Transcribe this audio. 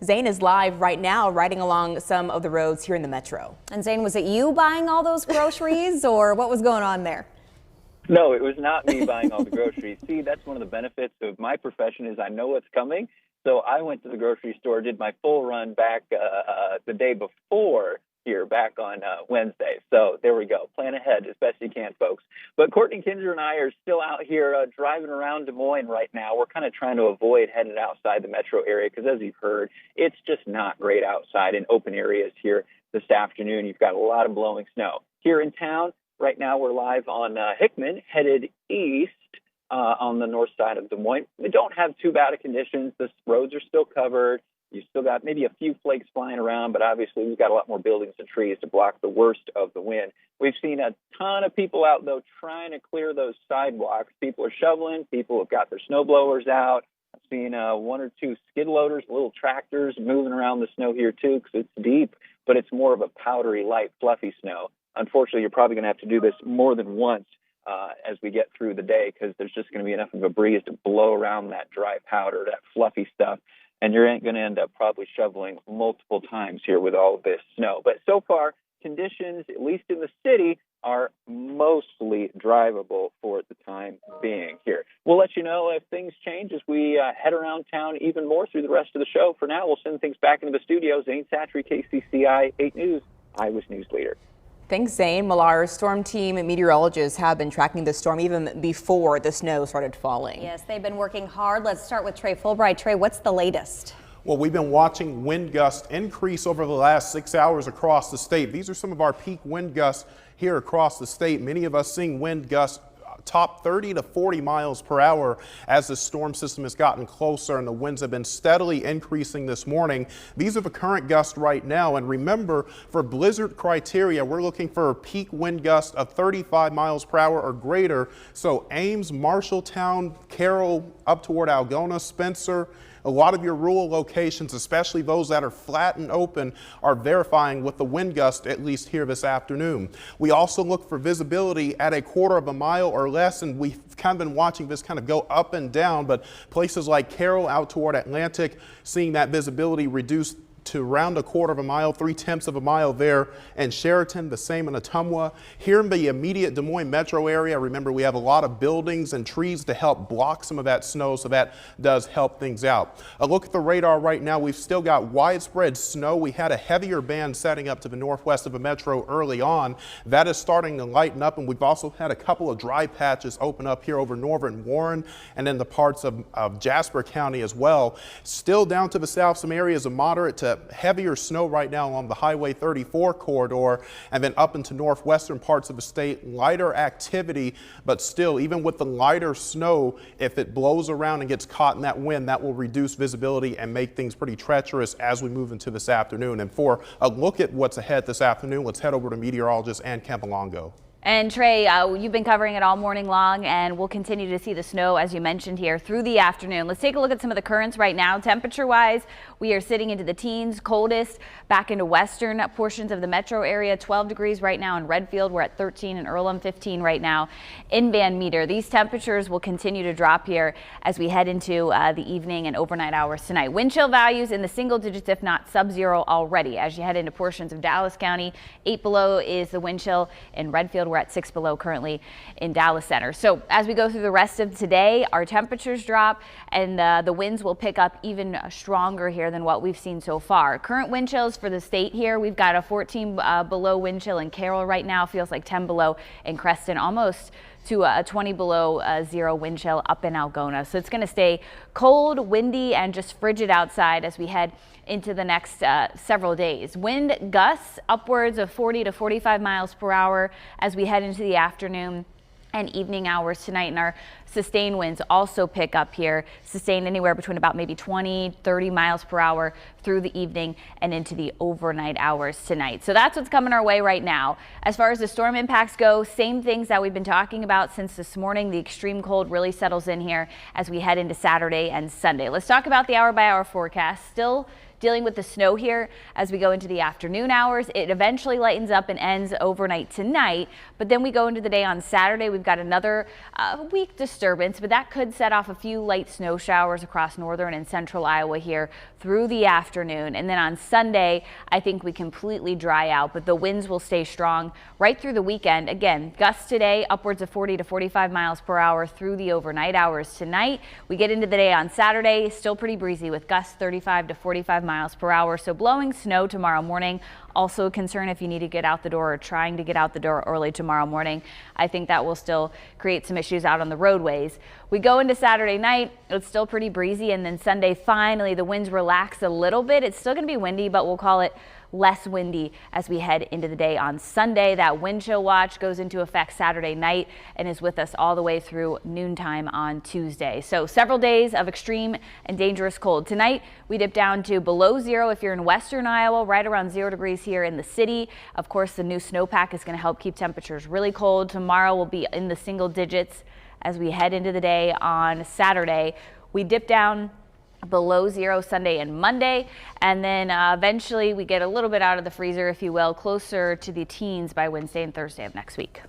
Zane is live right now riding along some of the roads here in the metro. And Zane, was it you buying all those groceries or what was going on there? No, it was not me buying all the groceries. See, that's one of the benefits of my profession is I know what's coming. So I went to the grocery store, did my full run back the day before here, back on Wednesday. So there we go. Plan ahead as best you can, folks. But Courtney Kinger and I are still out here driving around Des Moines right now. We're kind of trying to avoid heading outside the metro area because, as you've heard, it's just not great outside in open areas here this afternoon. You've got a lot of blowing snow. Here in town, right now we're live on Hickman, headed east on the north side of Des Moines. We don't have too bad of conditions. The roads are still covered. You still got maybe a few flakes flying around, but obviously we've got a lot more buildings and trees to block the worst of the wind. We've seen a ton of people out, though, trying to clear those sidewalks. People are shoveling. People have got their snow blowers out. I've seen one or two skid loaders, little tractors moving around the snow here, too, because it's deep, but it's more of a powdery, light, fluffy snow. Unfortunately, you're probably going to have to do this more than once as we get through the day because there's just going to be enough of a breeze to blow around that dry powder, that fluffy stuff. And you're going to end up probably shoveling multiple times here with all of this snow. But so far, conditions, at least in the city, are mostly drivable for the time being here. We'll let you know if things change as we head around town even more through the rest of the show. For now, we'll send things back into the studio. Zane Satry, KCCI 8 News, Iowa's news leader. Thanks, Zane. Millar storm team and meteorologists have been tracking the storm even before the snow started falling. Yes, they've been working hard. Let's start with Trey Fulbright. Trey, what's the latest? Well, we've been watching wind gusts increase over the last 6 hours across the state. These are some of our peak wind gusts here across the state. Many of us seeing wind gusts top 30 to 40 miles per hour as the storm system has gotten closer and the winds have been steadily increasing this morning. These are the current gusts right now. And remember, for blizzard criteria, we're looking for a peak wind gust of 35 miles per hour or greater. So Ames, Marshalltown, Carroll, up toward Algona, Spencer, a lot of your rural locations, especially those that are flat and open, are verifying with the wind gust, at least here this afternoon. We also look for visibility at a quarter of a mile or less, and we've kind of been watching this kind of go up and down, but places like Carroll out toward Atlantic, seeing that visibility reduced to around a quarter of a mile, 3/10 of a mile there, and Sheraton, the same in Ottumwa. Here in the immediate Des Moines metro area, remember we have a lot of buildings and trees to help block some of that snow, so that does help things out. A look at the radar right now, we've still got widespread snow. We had a heavier band setting up to the northwest of the metro early on. That is starting to lighten up, and we've also had a couple of dry patches open up here over Northern Warren and in the parts of Jasper County as well. Still down to the south, some areas of moderate to heavier snow right now along the Highway 34 corridor, and then up into northwestern parts of the state, lighter activity, but still, even with the lighter snow, if it blows around and gets caught in that wind, that will reduce visibility and make things pretty treacherous as we move into this afternoon. And for a look at what's ahead this afternoon, let's head over to meteorologist Ann Campolongo. And Trey, you've been covering it all morning long, and we'll continue to see the snow, as you mentioned, here through the afternoon. Let's take a look at some of the currents right now. Temperature-wise, we are sitting into the teens, coldest back into western portions of the metro area. 12 degrees right now in Redfield. We're at 13 in Earlham, 15 right now in Van Meter. These temperatures will continue to drop here as we head into the evening and overnight hours tonight. Wind chill values in the single digits, if not sub-zero already. As you head into portions of Dallas County, 8 below is the wind chill in Redfield. We're at 6 below currently in Dallas Center. So as we go through the rest of today, our temperatures drop and the winds will pick up even stronger here than what we've seen so far. Current wind chills for the state here, we've got a 14 below wind chill in Carroll right now, feels like 10 below in Creston, almost to a 20 below zero wind chill up in Algona. So it's going to stay cold, windy, and just frigid outside as we head into the next several days. Wind gusts upwards of 40 to 45 miles per hour as we head into the afternoon and evening hours tonight, and our sustained winds also pick up here, sustained anywhere between about maybe 20, 30 miles per hour through the evening and into the overnight hours tonight. So that's what's coming our way right now. As far as the storm impacts go, same things that we've been talking about since this morning. The extreme cold really settles in here as we head into Saturday and Sunday. Let's talk about the hour-by-hour forecast. Still dealing with the snow here as we go into the afternoon hours. It eventually lightens up and ends overnight tonight, but then we go into the day on Saturday. We've got another weak to disturbance, but that could set off a few light snow showers across northern and central Iowa here through the afternoon. And then on Sunday, I think we completely dry out, but the winds will stay strong right through the weekend. Again, gusts today upwards of 40 to 45 miles per hour through the overnight hours tonight. We get into the day on Saturday, still pretty breezy with gusts 35 to 45 miles per hour. So blowing snow tomorrow morning. Also a concern if you need to get out the door or trying to get out the door early tomorrow morning. I think that will still create some issues out on the roadways. We go into Saturday night, it's still pretty breezy, and then Sunday finally the winds relax a little bit. It's still going to be windy, but we'll call it less windy as we head into the day on Sunday. That wind chill watch goes into effect Saturday night and is with us all the way through noontime on Tuesday. So several days of extreme and dangerous cold. Tonight we dip down to below zero if you're in western Iowa, right around 0 degrees here in the city. Of course, the new snowpack is going to help keep temperatures really cold. Tomorrow will be in the single digits as we head into the day on Saturday. We dip down below zero Sunday and Monday, and then eventually we get a little bit out of the freezer, if you will, closer to the teens by Wednesday and Thursday of next week.